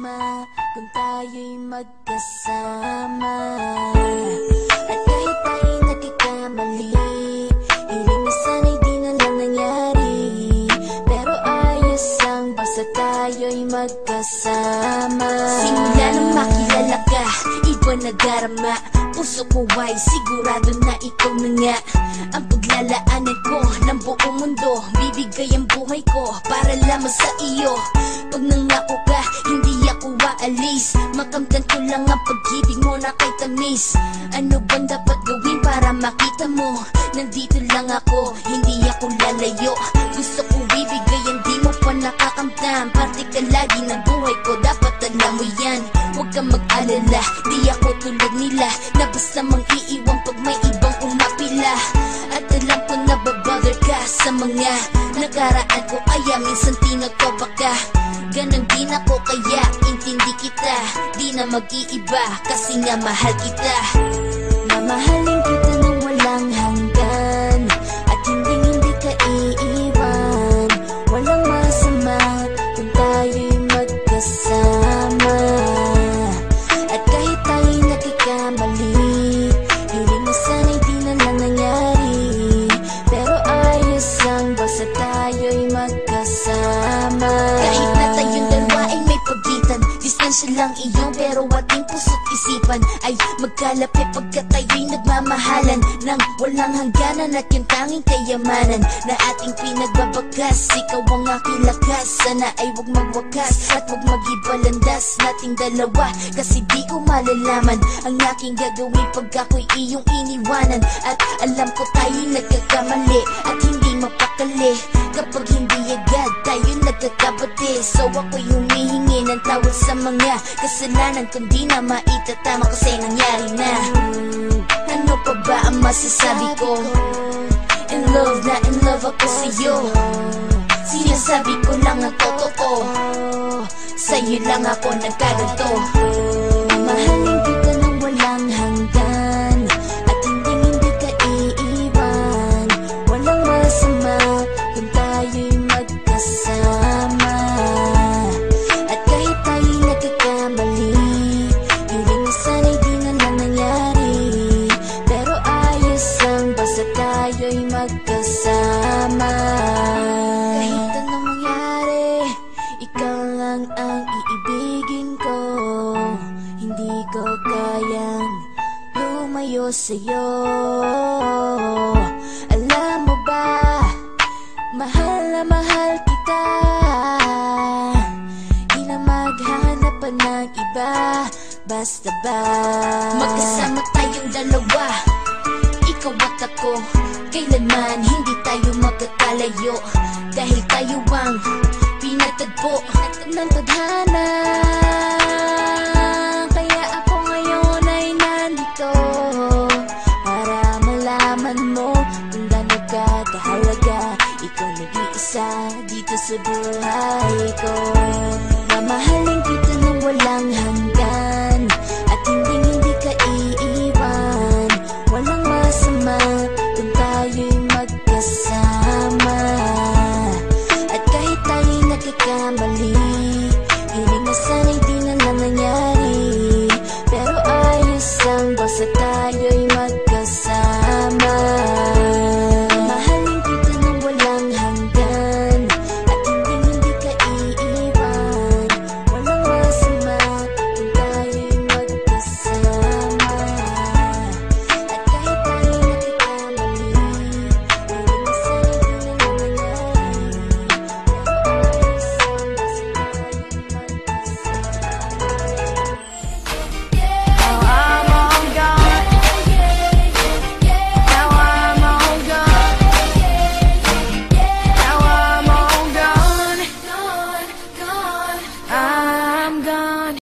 masama kung tayo'y magkasama. At kahit tayo'y nagkakamali, hiling na sana'y di na lang nangyari. Pero ayos ang basta tayo'y magkasama. Simula nang makilala ka, iba na darama. Puso ko ay sigurado na ikaw na nga ang paglalaanan ko ng buong mundo. Bibigay ang buhay ko para lamang sa iyo. Pag nangako ka, hindi ako waalis. Makamtan ko lang ang pag-ibig mo na kay tamis. Ano bang dapat gawin para makita mo? Nandito lang ako, hindi ako lalayo. Gusto ko bibigay ang di mo pa nakakamtan. Parte ka lagi ng buhay ko, dapat alam mo yan. Huwag kang mag-alala, di ako tulad nila na basta mang iiwan pag may ibang umapila. At alam ko na babother ka sa mga nakaraan ko, kaya minsan tinagpapa ka. Ganon din ako kaya intindi kita, di na mag-iiba kasi nga mahal kita. Mamahalin kita nang walang hanggan, at hindi ka iiwan. Walang masama kung tayo'y magkasama. At kahit tayo'y nagkakamali, hiling na sana'y di na lang nangyari. Pero ayos ang basta tayo'y magkasama. Kahit na tayong dalawa ay may pagitan, distansya lang iyon pero ating puso't isipan ay magkalapit pagkat tayo'y nagmamahalan nang walang hangganan. At yung tanging kayamanan na ating pinagbabagas, ikaw ang aking lakas. Sana ay huwag magwakas at huwag mag-ibalandas nating dalawa, kasi di ko malalaman ang aking gagawin pag ako'y iyong iniwanan. At alam ko tayo'y nagkakamali at hindi mapakali kapag hindi agad tayo'y nagkakabati. So ako'y humihingi ng tawad sa mga kasalanan kung di na maitatama kasi nangyari na. Ano pa ba ang masasabi ko? In love na in love ako sa'yo. Sinasabi ko lang ang totoo, sa'yo lang ako nagkaganto. Mahalin kita nang walang hanggan, at hindi ka iiwan. Walang masama kung tayo'y magkasama. At kahit tayo'y nagkakamali, hiling na sana'y di na lang nangyari. Pero ayos ang basta tayo'y magkasama. Kahit anong mangyari, ikaw lang ang iibigin ko. Hindi ko kayang lumayo sa'yo. Alam mo ba, mahal na mahal kita. Di na maghanap pa ng iba, basta ba magkasama tayong dalawa, ikaw at ako. Kailanman hindi tayo magkakalayo, dahil tayo ang pinatagpo ng tadhana. Kaya ako ngayon ay nandito para malaman mo kung gaano ka kahalaga. Ikaw nag-iisa dito sa buhay ko. Mamahalin kita nang walang hanggan, at hindi ka iiwan. Walang masama kung